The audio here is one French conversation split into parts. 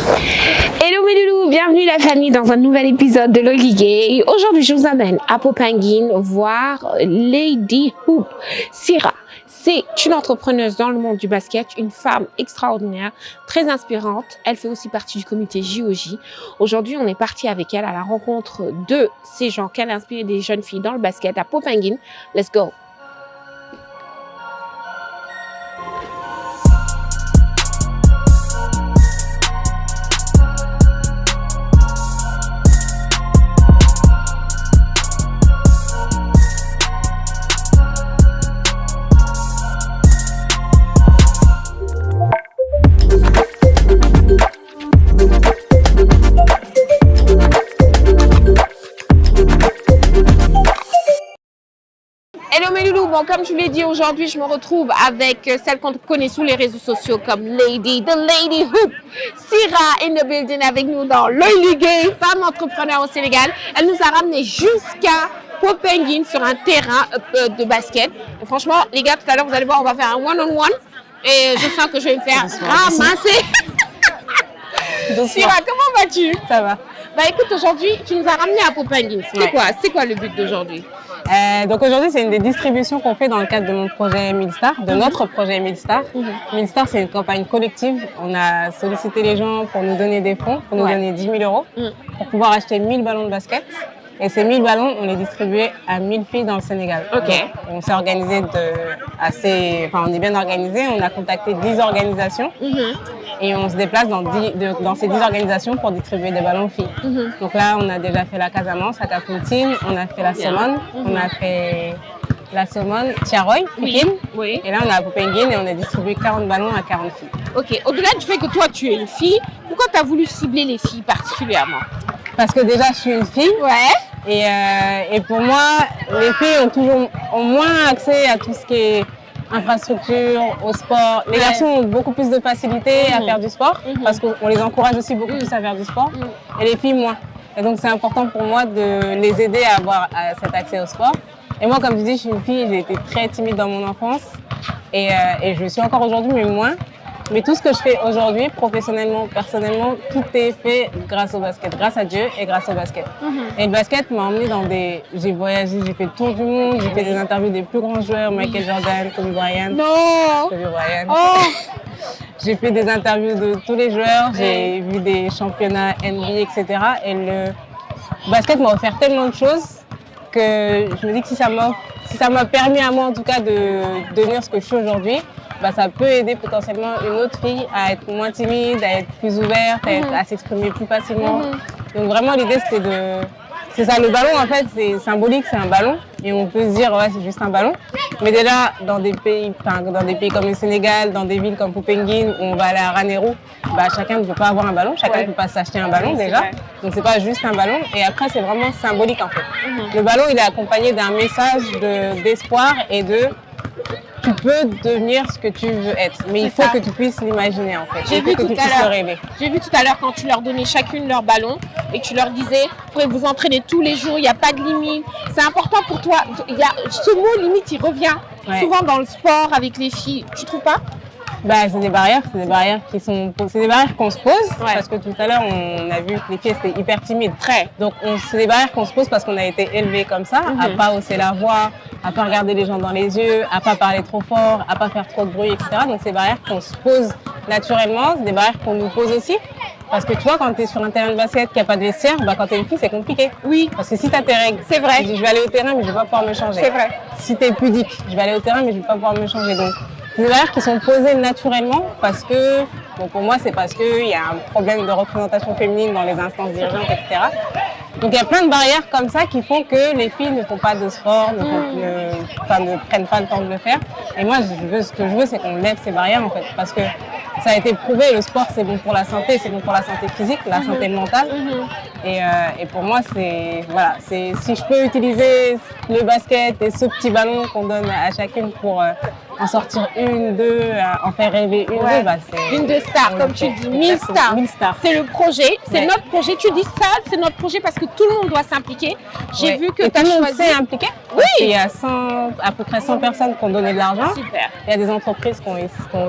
Hello mes loulous, bienvenue la famille dans un nouvel épisode de Loily Gay. Aujourd'hui je vous amène à Popenguine voir Lady Hoop. Sira, c'est une entrepreneuse dans le monde du basket, une femme extraordinaire, très inspirante. Elle fait aussi partie du comité JOJ. Aujourd'hui on est parti avec elle à la rencontre de ces gens qu'elle a inspiré des jeunes filles dans le basket à Popenguine. Let's go. Hello mes loulous, bon comme je vous l'ai dit aujourd'hui je me retrouve avec celle qu'on connaît sous les réseaux sociaux comme Lady, the Lady Hoop. Sira in the building avec nous dans Loily Gay, femme entrepreneur au Sénégal. Elle nous a ramené jusqu'à Popenguine sur un terrain de basket. Et franchement les gars, tout à l'heure vous allez voir, on va faire un one-on-one et je sens que je vais me faire ramasser. Sira, comment vas-tu? Ça va. Bah écoute, aujourd'hui tu nous as ramené à Popenguine. C'est quoi le but d'aujourd'hui? Donc aujourd'hui, c'est une des distributions qu'on fait dans le cadre de mon projet Milstar, de notre projet Milstar. Milstar, c'est une campagne collective. On a sollicité les gens pour nous donner des fonds, pour nous donner 10 000 euros, pour pouvoir acheter 1000 ballons de basket. Et ces 1000 ballons, on les distribuait à 1000 filles dans le Sénégal. Ok. Donc, on s'est organisé on est bien organisé. On a contacté 10 organisations et on se déplace dans ces 10 organisations pour distribuer des ballons aux filles. Donc là, on a déjà fait la Casamance, à Kafountine, on a fait la Somone, on a fait la Somone, Tiaroy, Pikine. Oui. Et là, on est à Popenguine et on a distribué 40 ballons à 40 filles. Ok, au-delà du fait que toi tu es une fille, pourquoi tu as voulu cibler les filles particulièrement? Parce que déjà, je suis une fille. Ouais. Et pour moi, les filles ont moins accès à tout ce qui est infrastructure, au sport. Les garçons ont beaucoup plus de facilité à faire du sport parce qu'on les encourage aussi beaucoup plus à faire du sport et les filles moins. Et donc c'est important pour moi de les aider à avoir cet accès au sport. Et moi, comme je dis, je suis une fille, j'ai été très timide dans mon enfance et je le suis encore aujourd'hui, mais moins. Mais tout ce que je fais aujourd'hui, professionnellement, personnellement, tout est fait grâce au basket, grâce à Dieu et grâce au basket. Et le basket m'a emmené j'ai voyagé, j'ai fait le tour du monde, j'ai fait des interviews des plus grands joueurs, Michael Jordan, Kobe Bryant. Non. Kobe Bryant. Oh. J'ai fait des interviews de tous les joueurs, j'ai vu des championnats NBA, etc. Et le basket m'a offert tellement de choses que je me dis que si ça m'a permis à moi en tout cas de devenir ce que je suis aujourd'hui, ça peut aider potentiellement une autre fille à être moins timide, à être plus ouverte, à s'exprimer plus facilement. Donc vraiment l'idée c'est ça, le ballon en fait c'est symbolique, c'est un ballon et on peut se dire ouais c'est juste un ballon. Mais déjà dans des pays comme le Sénégal, dans des villes comme Popenguine où on va aller à Ranérou, chacun ne peut pas avoir un ballon, chacun ne peut pas s'acheter un ballon déjà. Donc c'est pas juste un ballon et après c'est vraiment symbolique en fait. Le ballon il est accompagné d'un message d'espoir et tu peux devenir ce que tu veux être, mais il faut que tu puisses l'imaginer en fait. J'ai vu tout à l'heure quand tu leur donnais chacune leur ballon et que tu leur disais, vous pourrez vous entraîner tous les jours, il n'y a pas de limite. C'est important pour toi. Ce mot limite, il revient souvent dans le sport avec les filles. Tu trouves pas? C'est des barrières qu'on se pose parce que tout à l'heure on a vu que les filles étaient hyper timides. Donc c'est des barrières qu'on se pose parce qu'on a été élevés comme ça, à pas hausser la voix, à pas regarder les gens dans les yeux, à pas parler trop fort, à pas faire trop de bruit, etc. Donc c'est des barrières qu'on se pose naturellement, c'est des barrières qu'on nous pose aussi. Parce que tu vois, quand tu es sur un terrain de basket qui n'a pas de vestiaire, quand tu es une fille, c'est compliqué. Oui. Parce que si tu as tes règles, c'est vrai. Tu dis je vais aller au terrain mais je vais pas pouvoir me changer. C'est vrai. Si tu es pudique, je vais aller au terrain mais je vais pas pouvoir me changer. Donc c'est des barrières qui sont posées naturellement parce que, pour moi, c'est parce qu'il y a un problème de représentation féminine dans les instances dirigeantes, etc. Donc il y a plein de barrières comme ça qui font que les filles ne font pas de sport, ne prennent pas le temps de le faire. Et moi, ce que je veux, c'est qu'on lève ces barrières en fait, parce que ça a été prouvé, le sport c'est bon pour la santé, c'est bon pour la santé physique, la santé mentale. Et pour moi, si je peux utiliser le basket et ce petit ballon qu'on donne à chacune pour en sortir une, deux, en faire rêver une, Ouais. deux, bah, c'est... Une de stars, comme tu dis, 1000 Exactement, stars. 1000 stars. C'est le projet, c'est Ouais. notre projet. Tu dis ça, c'est notre projet parce que tout le monde doit s'impliquer. J'ai Ouais. vu que Et tu as tout le monde choisi. s'est impliqué. Oui. Il y a à peu près 100 personnes qui ont donné de l'argent. Super. Il y a des entreprises qui ont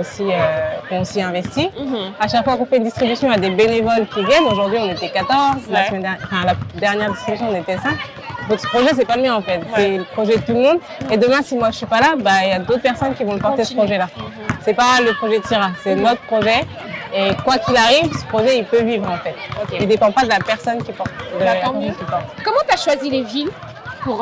aussi investi. Mhm. À chaque fois qu'on fait une distribution, il y a des bénévoles qui viennent. Aujourd'hui, on était 14. Ouais. La dernière distribution, on était 5. Donc ce projet, c'est pas le mien en fait. C'est le projet de tout le monde. Et demain, si moi je suis pas là, bah, il y a d'autres personnes qui vont le porter ce projet-là. C'est pas le projet de Sira, c'est notre projet. Et quoi qu'il arrive, ce projet, il peut vivre en fait. Ok. Il dépend pas de la personne qui porte. Tant mieux. Comment tu as choisi les villes pour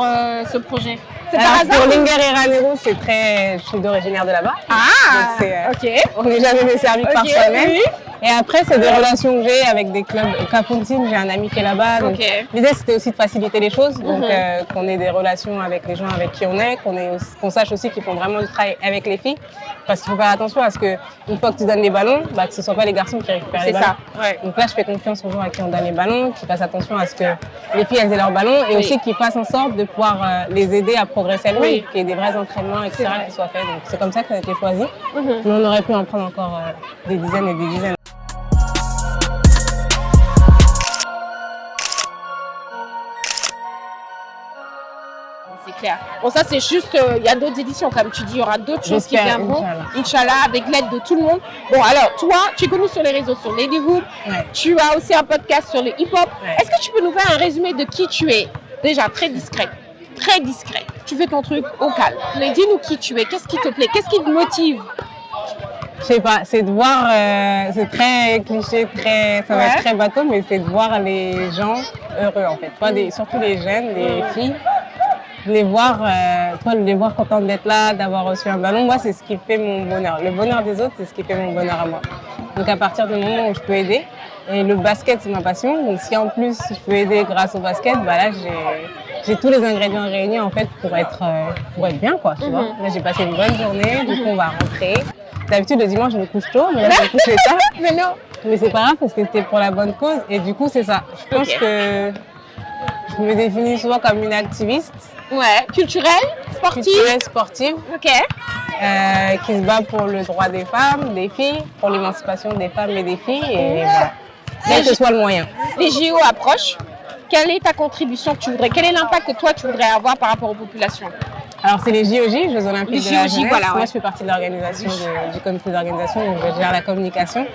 ce projet? C'est Alors, par hasard? pour Linguère-et-Ranérou, je suis d'originaire de là-bas. Ah, Donc, ok. On n'est jamais desservi par Ok, soi-même. oui. Et après, c'est des relations que j'ai avec des clubs. Capontine, j'ai un ami qui est là-bas. Donc, Ok. l'idée, c'était aussi de faciliter les choses. Donc, qu'on ait des relations avec les gens avec qui on est, qu'on sache aussi qu'ils font vraiment du travail avec les filles. Parce qu'il faut faire attention à ce qu'une fois que tu donnes les ballons, bah, que ce ne soit pas les garçons qui récupèrent les C'est ballons. ça, ouais. Donc là, je fais confiance aux gens à qui on donne les ballons, qui fassent attention à ce que les filles elles aient leurs ballons et Oui. aussi qu'ils fassent en sorte de pouvoir les aider à progresser elles-mêmes, Oui. qu'il y ait des vrais entraînements, etc. vrai. qui soient faits. Donc c'est comme ça que ça a été choisi. Mhm. Mais on aurait pu en prendre encore des dizaines et des dizaines. C'est clair. Bon, ça, c'est juste, il y a d'autres éditions, comme tu dis, il y aura d'autres choses qui J'espère, viendront. Inch'Allah. Inch'Allah, avec l'aide de tout le monde. Bon, alors, toi, tu es connu sur les réseaux, sur Lady Hoop. Ouais. Tu as aussi un podcast sur le hip-hop. Ouais. Est-ce que tu peux nous faire un résumé de qui tu es? Déjà, très discret. Très discret. Tu fais ton truc au calme. Mais dis-nous qui tu es. Qu'est-ce qui te plaît? Qu'est-ce qui te motive? Je sais pas, c'est de voir, c'est très cliché, ça va être très bateau, mais c'est de voir les gens heureux en fait. Surtout les jeunes, les filles, de les voir contentes d'être là, d'avoir reçu un ballon. Moi, c'est ce qui fait mon bonheur. Le bonheur des autres, c'est ce qui fait mon bonheur à moi. Donc à partir du moment où je peux aider, et le basket c'est ma passion, donc si en plus je peux aider grâce au basket, bah là j'ai tous les ingrédients réunis en fait pour être bien quoi, tu vois. Là j'ai passé une bonne journée, du coup on va rentrer. D'habitude le dimanche je me couche tôt, mais là je me couche tard. Mais non. Mais c'est pas grave parce que c'était pour la bonne cause et du coup c'est ça. Je pense que je me définis souvent comme une activiste. Ouais. Culturelle, sportive. Culturelle, sportive, Ok. qui se bat pour le droit des femmes, des filles, pour l'émancipation des femmes et des filles et voilà. Quel que soit le moyen. Les JO approchent. Quelle est ta contribution que tu voudrais? Quel est l'impact que toi tu voudrais avoir par rapport aux populations? Alors c'est les JOJ, Jeux Olympiques Les de la JOJ, jeunesse. voilà, ouais. Moi je fais partie de l'organisation, du comité d'organisation, donc je gère la communication.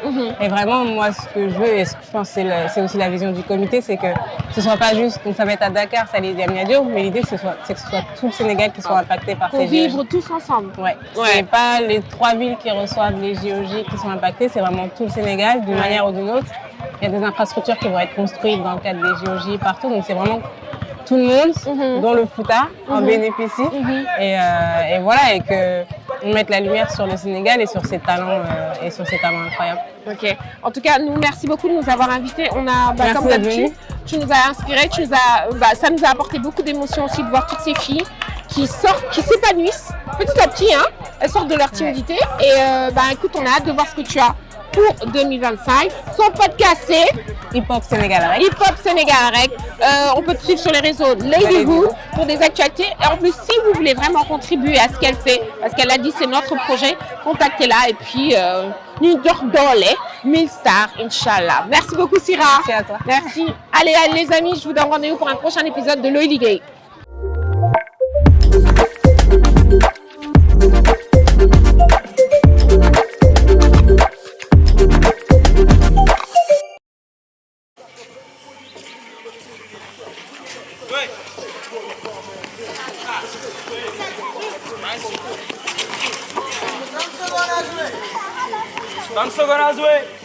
Et vraiment moi ce que je veux et ce que je pense c'est aussi la vision du comité, c'est que ce soit pas juste, donc ça va être à Dakar, ça allait à Miadio, mais l'idée c'est que ce soit tout le Sénégal qui soit impacté par Pour ces vivre JOJ. tous ensemble. Ouais. C'est pas les 3 villes qui reçoivent les JOJ qui sont impactées, c'est vraiment tout le Sénégal d'une manière ou d'une autre. Il y a des infrastructures qui vont être construites dans le cadre des JOJ partout, donc c'est vraiment tout le monde, dont le Fouta, en bénéficie. Et voilà, et qu'on mette la lumière sur le Sénégal et sur ses talents incroyables. Ok. En tout cas, merci beaucoup de nous avoir invités. On a, Merci comme d'être d'habitude, venu. tu nous as inspirés, ça nous a apporté beaucoup d'émotions aussi de voir toutes ces filles qui sortent, qui s'épanouissent petit à petit, hein. Elles sortent de leur timidité. Et écoute, on a hâte de voir ce que tu as pour 2025. Son podcast, c'est Hip Hop Sénégal Rec. Hip Hop Sénégal Rec. On peut te suivre sur les réseaux Lady Hoop pour des actualités. Et en plus, si vous voulez vraiment contribuer à ce qu'elle fait, parce qu'elle a dit c'est notre projet, contactez-la et puis nous dordole 1000 stars, Inch'Allah. Merci beaucoup, Sira. Merci à toi. Merci. Allez, les amis, je vous donne rendez-vous pour un prochain épisode de Loïli Gay. Tam secondes à jouer.